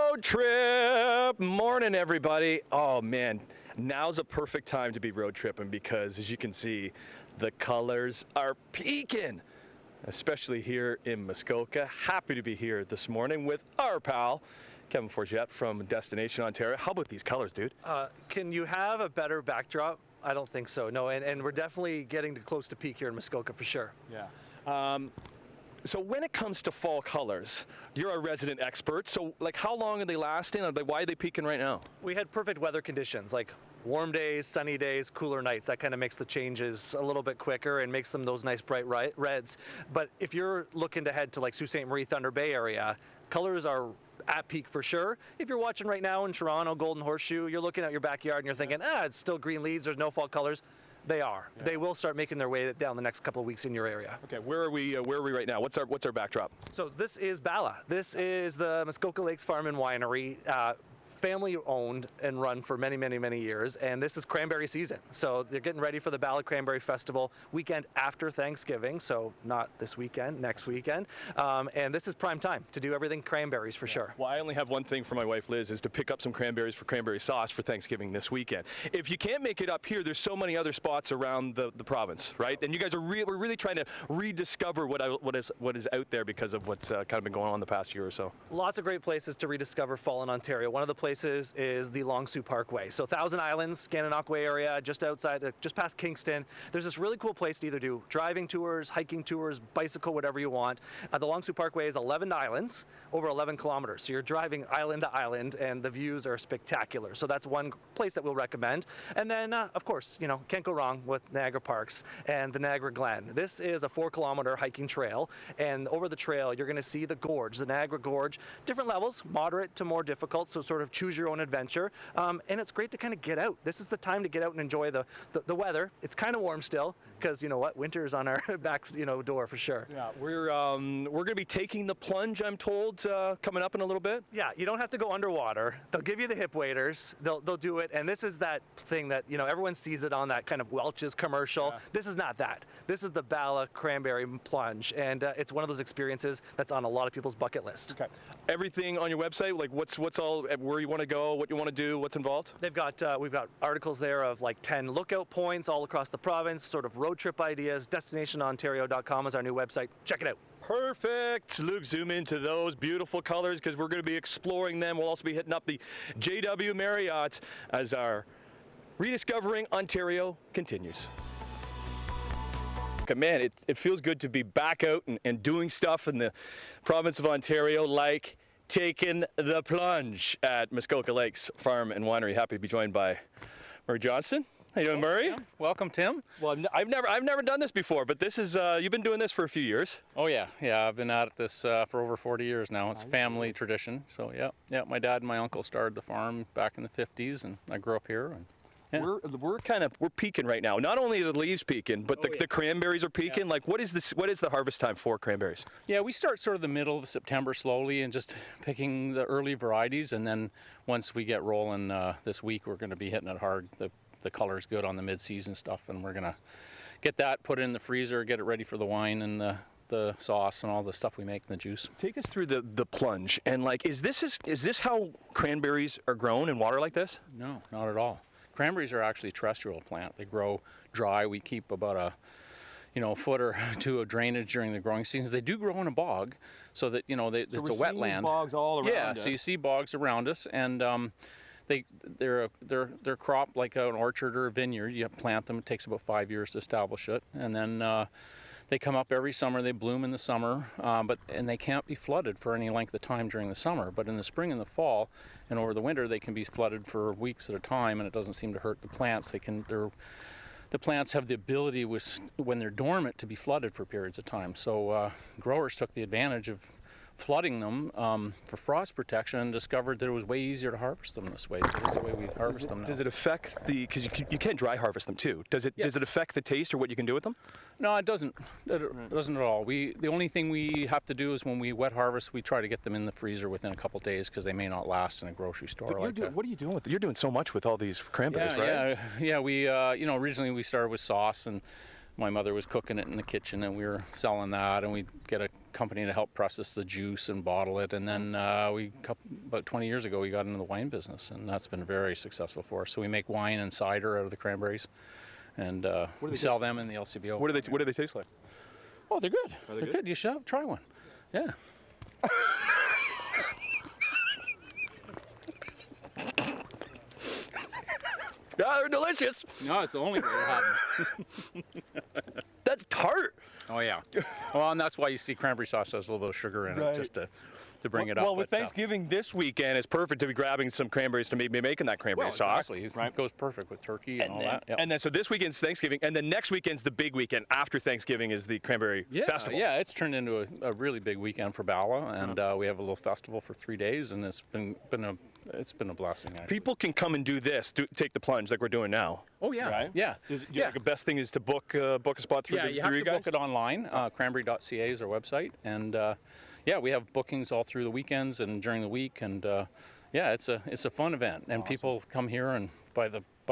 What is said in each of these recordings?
Road trip! Morning, everybody. Oh man, now's a perfect time to be road tripping because, as you can see, the colors are peaking, especially here in Muskoka. Happy to be here this morning with our pal, Kevin Forget from Destination Ontario. How about these colors, dude? Can you have a better backdrop? I don't think so, no, and we're definitely getting close to peak here in Muskoka for sure. Yeah. So when it comes to fall colors, you're a resident expert, so like how long are they lasting? Like, why are they peaking right now? We had perfect weather conditions, like warm days, sunny days, cooler nights. That kind of makes the changes a little bit quicker and makes them those nice bright reds. But if you're looking to head to like Sault Ste. Marie, Thunder Bay area, colors are at peak for sure. If you're watching right now in Toronto, Golden Horseshoe, you're looking at your backyard and you're thinking, it's still green leaves, there's no fall colors. They are. Yeah. They will start making their way down the next couple of weeks in your area. Okay, where are we right now? What's our backdrop? So this is Bala. This is the Muskoka Lakes Farm Winery. Family owned and run for many, many, many years, and this is cranberry season. So they're getting ready for the Bala Cranberry Festival weekend after Thanksgiving, so not this weekend, next weekend. And this is prime time to do everything cranberries for sure. Well, I only have one thing for my wife Liz, is to pick up some cranberries for cranberry sauce for Thanksgiving this weekend. If you can't make it up here, there's so many other spots around the province, right? And you guys are we're really trying to rediscover what is out there because of what's kind of been going on the past year or so. Lots of great places to rediscover fall in Ontario. One of the places is the Sioux Parkway. So Thousand Islands, Gananoque area, just outside, just past Kingston. There's this really cool place to either do driving tours, hiking tours, bicycle, whatever you want. The Sioux Parkway is 11 islands, over 11 kilometers. So you're driving island to island and the views are spectacular. So that's one place that we'll recommend. And then, of course, can't go wrong with Niagara Parks and the Niagara Glen. This is a 4-kilometer hiking trail, and over the trail, you're gonna see the gorge, the Niagara Gorge, different levels, moderate to more difficult, so sort of choose your own adventure. And it's great to kind of get out. This is the time to get out and enjoy the weather. It's kind of warm still, because you know what, winter is on our backs, door for sure. Yeah, we're gonna be taking the plunge, I'm told, coming up in a little bit. Yeah, you don't have to go underwater. They'll give you the hip waders. They'll do it, and this is that thing that everyone sees it on that kind of Welch's commercial. Yeah. This is not that. This is the Bala Cranberry Plunge, and it's one of those experiences that's on a lot of people's bucket list. Okay. Everything on your website, like what's all, where you want to go, what you want to do, what's involved? They've got we've got articles there of like 10 lookout points all across the province, sort of road trip ideas. DestinationOntario.com is our new website. Check it out. Perfect. Luke, zoom into those beautiful colors because we're going to be exploring them. We'll also be hitting up the JW Marriott as our Rediscovering Ontario continues. Man, it feels good to be back out and doing stuff in the province of Ontario, like taking the plunge at Muskoka Lakes Farm and Winery. Happy to be joined by Murray Johnston. How you doing, Murray? Tim. Welcome, Tim. Well, I've never done this before, but this is you've been doing this for a few years. Oh yeah, I've been at this for over 40 years now. It's family tradition. So yeah. My dad and my uncle started the farm back in the 50s, and I grew up here. And yeah. We're peaking right now. Not only are the leaves peaking, but the cranberries are peaking. Yeah. Like what is the harvest time for cranberries? Yeah, we start sort of the middle of September slowly and just picking the early varieties, and then once we get rolling this week, we're going to be hitting it hard. The color's good on the mid-season stuff, and we're going to get that, put it in the freezer, get it ready for the wine and the sauce and all the stuff we make in the juice. Take us through the plunge, and like is this how cranberries are grown in water like this? No, not at all. Cranberries are actually a terrestrial plant. They grow dry. We keep about a foot or two of drainage during the growing seasons. They do grow in a bog, so that it's a wetland. Bogs all around. Yeah, so you see bogs around us, and they're cropped like an orchard or a vineyard. You plant them. It takes about 5 years to establish it, and then they come up every summer. They bloom in the summer, and they can't be flooded for any length of time during the summer. But in the spring and the fall, and over the winter, they can be flooded for weeks at a time, and it doesn't seem to hurt the plants. The plants have the ability, when they're dormant, to be flooded for periods of time. So growers took the advantage of flooding them for frost protection and discovered that it was way easier to harvest them this way. So this is the way we harvest them now. Does it affect because you can dry harvest them too. Does it affect the taste or what you can do with them? No, it doesn't. It doesn't at all. The only thing we have to do is when we wet harvest, we try to get them in the freezer within a couple days because they may not last in a grocery store. What are you doing with it? You're doing so much with all these cranberries, right? Yeah. We originally we started with sauce, and my mother was cooking it in the kitchen, and we were selling that, and we get a company to help process the juice and bottle it. And then about 20 years ago, we got into the wine business, and that's been very successful for us. So we make wine and cider out of the cranberries, and we sell them in the LCBO. What do they taste like? Oh, they're good. Are they They're good? You should try one. Yeah. Yeah, they're delicious. No, it's the only way to have them. That's tart. Oh yeah. Well, and that's why you see cranberry sauce has a little bit of sugar in Right. it, just to bring it up. Well, with But, Thanksgiving this weekend, it's perfect to be grabbing some cranberries to be making that cranberry well, sauce. exactly. It goes perfect with turkey and all that. Yep. And then, so this weekend's Thanksgiving, and then next weekend's the big weekend. After Thanksgiving is the cranberry festival. Yeah, it's turned into a really big weekend for Bala, and we have a little festival for 3 days, and it's been a blessing. Actually. People can come and do this, take the plunge like we're doing now. Oh yeah, Right? yeah, Like the best thing is to book a spot through you have you to guys. book it online. Cranberry.ca is our website, and we have bookings all through the weekends and during the week, and it's a fun event, and people come here and by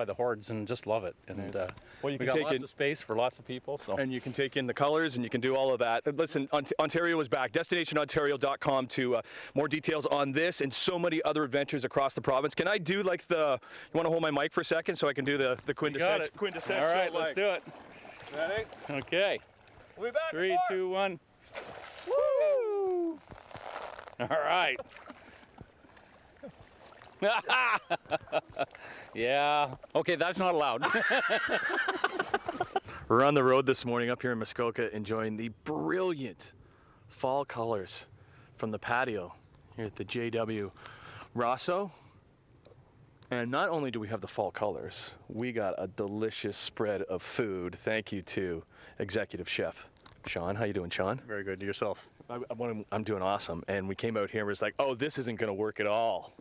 the hordes and just love it. And Well, you we can got take lots it- of space for lots of people. So And you can take in the colors, and you can do all of that. Listen, Ontario is back. DestinationOntario.com to more details on this and so many other adventures across the province. Can I do like you want to hold my mic for a second so I can do the quintessential? Quintessential. All right, let's do it. Ready? Okay. We'll be back. 3, 2, 1. Woo! All right. Yeah. Okay, that's not allowed. We're on the road this morning up here in Muskoka, enjoying the brilliant fall colors from the patio here at the JW Rosseau. And not only do we have the fall colors, we got a delicious spread of food. Thank you to Executive Chef Sean. How you doing, Sean? Very good. Yourself? I'm doing awesome. And we came out here and was like, oh, this isn't going to work at all.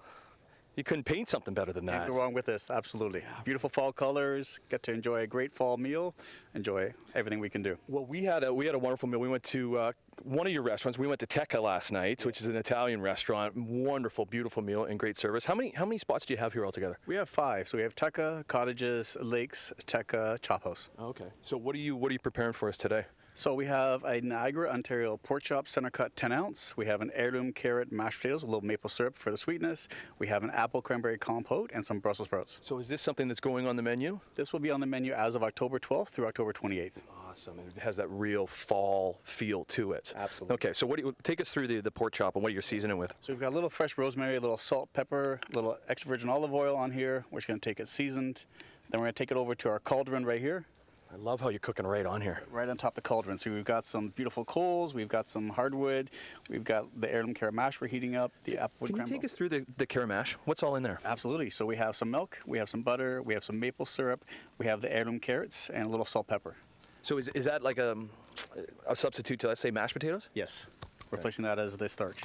You couldn't paint something better than that. Can't go wrong with this. Absolutely. Beautiful fall colors. Get to enjoy a great fall meal. Enjoy everything we can do. Well, we had a wonderful meal. We went to one of your restaurants. We went to Tecca last night, which is an Italian restaurant. Wonderful, beautiful meal and great service. How many spots do you have here altogether? We have 5. So we have Tecca, Cottages, Lakes, Tecca, Chop House. Okay. So what are you preparing for us today? So we have a Niagara, Ontario pork chop center cut 10 ounce. We have an heirloom carrot mashed potatoes, a little maple syrup for the sweetness. We have an apple cranberry compote and some Brussels sprouts. So is this something that's going on the menu? This will be on the menu as of October 12th through October 28th. Awesome. And it has that real fall feel to it. Absolutely. Okay. So take us through the pork chop and what you're seasoning with? So we've got a little fresh rosemary, a little salt, pepper, a little extra virgin olive oil on here. We're just going to take it seasoned. Then we're going to take it over to our cauldron right here. I love how you're cooking right on here. Right on top of the cauldron. So we've got some beautiful coals, we've got some hardwood, we've got the heirloom carrot mash we're heating up, the applewood Can you crumble. take us through the carrot mash? What's all in there? Absolutely. So we have some milk, we have some butter, we have some maple syrup, we have the heirloom carrots, and a little salt pepper. So is that like a substitute to, let's say, mashed potatoes? Yes. Replacing that as the starch.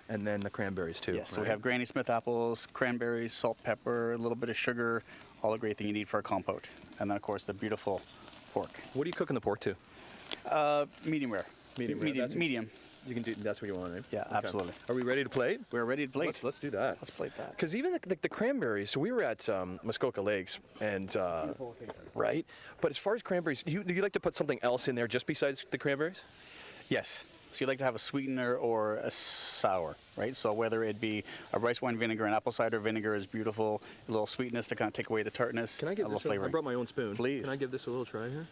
And then the cranberries too. Yes. So we right? have Granny Smith apples, cranberries, salt, pepper, a little bit of sugar, all the great thing you need for a compote. And then, of course, the beautiful pork. What are you cooking the pork to? Medium rare. Medium rare, that's- Medium. You can do. That's what you want, right? Yeah, absolutely. Are we ready to play it? We're ready to plate. Let's do that. Let's plate that. Because even the cranberries. So we were at Muskoka Lakes, and right. But as far as cranberries, do you like to put something else in there just besides the cranberries? Yes. So you like to have a sweetener or a sour, right? So whether it be a rice wine vinegar and apple cider vinegar is beautiful, a little sweetness to kind of take away the tartness, Can I a give little this? flavor. I brought my own spoon. Please. Can I give this a little try here?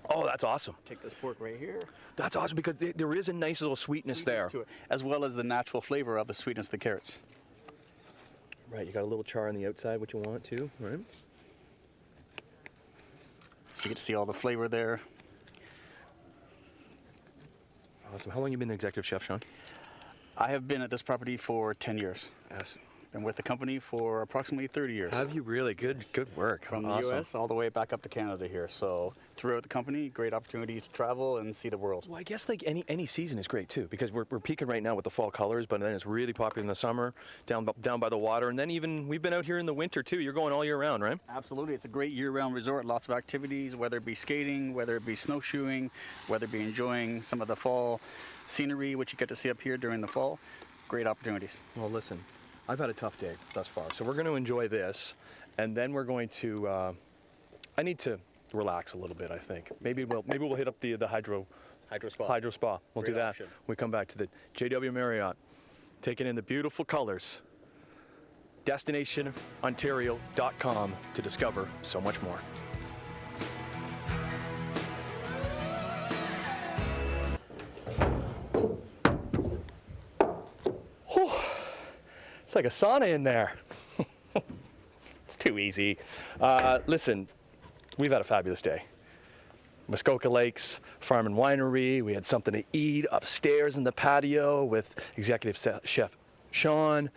Oh, that's awesome. Take this pork right here. That's awesome because there is a nice little sweetness there. To it, as well as the natural flavor of the sweetness of the carrots. Right, you got a little char on the outside, what you want too, right? So you get to see all the flavor there. Awesome. How long you been the executive chef, Sean? I have been at this property for 10 years. Yes. Been with the company for approximately 30 years. Have you really? Good work. From Awesome. the U.S. all the way back up to Canada here. So throughout the company, great opportunity to travel and see the world. Well, I guess like any season is great too because we're peaking right now with the fall colors, but then it's really popular in the summer, down by the water, and then even we've been out here in the winter too. You're going all year round, right? Absolutely. It's a great year-round resort. Lots of activities, whether it be skating, whether it be snowshoeing, whether it be enjoying some of the fall scenery, which you get to see up here during the fall. Great opportunities. Well, listen, I've had a tough day thus far, so we're going to enjoy this, and then we're going to. I need to relax a little bit. I think maybe we'll hit up the hydro spa. We'll do Great that. option. We come back to the JW Marriott, taking in the beautiful colors. DestinationOntario.com to discover so much more. Whew. It's like a sauna in there. It's too easy. Listen, we've had a fabulous day. Muskoka Lakes Farm and Winery. We had something to eat upstairs in the patio with executive chef Sean.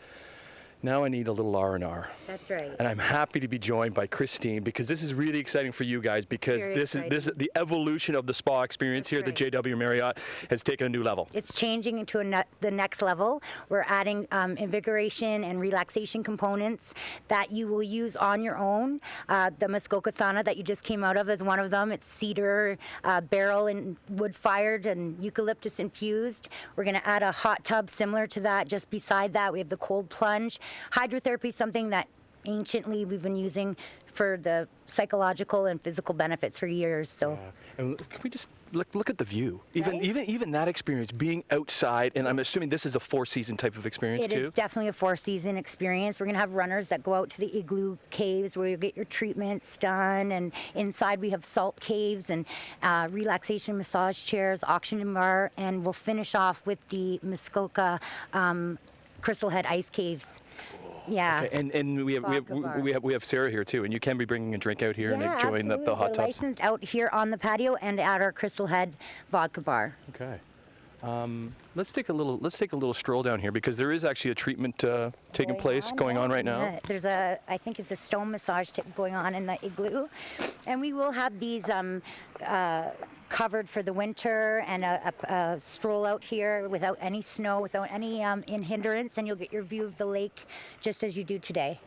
Now I need a little R&R. That's right. And I'm happy to be joined by Christine because this is really exciting for you guys because Very this is the evolution of the spa experience here at the JW Marriott has taken a new level. It's changing into the next level. We're adding invigoration and relaxation components that you will use on your own. The Muskoka sauna that you just came out of is one of them. It's cedar, barrel and wood fired and eucalyptus infused. We're going to add a hot tub similar to that. Just beside that, we have the cold plunge. Hydrotherapy is something that anciently we've been using for the psychological and physical benefits for years. So, And can we just look at the view? Right? Even that experience, being outside, and I'm assuming this is a 4-season type of experience it too. is definitely a 4-season experience. We're going to have runners that go out to the igloo caves where you get your treatments done, and inside we have salt caves and relaxation massage chairs, oxygen bar, and we'll finish off with the Muskoka Crystal Head ice caves. Yeah. Okay, and we have Sarah here too, and you can be bringing a drink out here and enjoying the absolutely. hot We're tubs. licensed out here on the patio and at our Crystal Head vodka bar. Okay. Let's take a little stroll down here because there is actually a treatment going on right now. Yeah, there's I think it's a stone massage going on in the igloo, and we will have these covered for the winter and a stroll out here without any snow, without any hindrance, and you'll get your view of the lake just as you do today.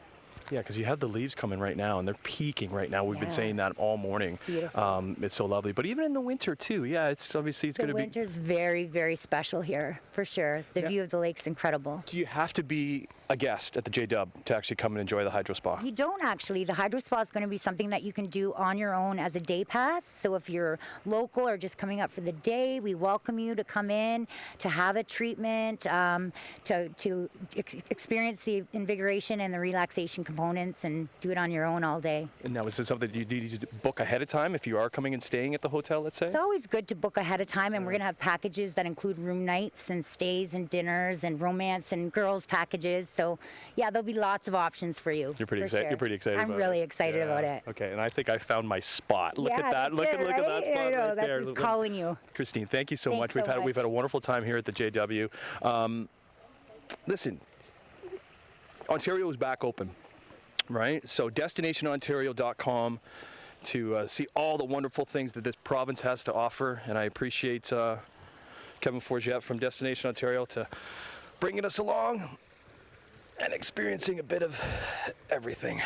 Yeah, because you have the leaves coming right now, and they're peaking right now. We've been Yeah. saying that all morning. Beautiful. It's so lovely. But even in the winter too, yeah, it's going The to be. winter's very, very special here, for sure. The view of the lake's incredible. Do you have to be a guest at the J-Dub to actually come and enjoy the hydro spa? You don't actually. The hydro spa is going to be something that you can do on your own as a day pass. So if you're local or just coming up for the day, we welcome you to come in, to have a treatment, to experience the invigoration and the relaxation components and do it on your own all day. And now, is this something you need to book ahead of time if you are coming and staying at the hotel, let's say? It's always good to book ahead of time, and we're going to have packages that include room nights and stays and dinners and romance and girls packages. So, yeah, there'll be lots of options for you. You're pretty for excited. sure. You're pretty excited. I'm about really it. excited about it. Okay, and I think I found my spot. Look at that. Look at that spot I know, right that's there. it's calling you. Christine, thank you so Thanks much. so We've had a wonderful time here at the JW. Listen, Ontario is back open, right? So DestinationOntario.com to see all the wonderful things that this province has to offer, and I appreciate Kevin Forget from Destination Ontario to bringing us along and experiencing a bit of everything.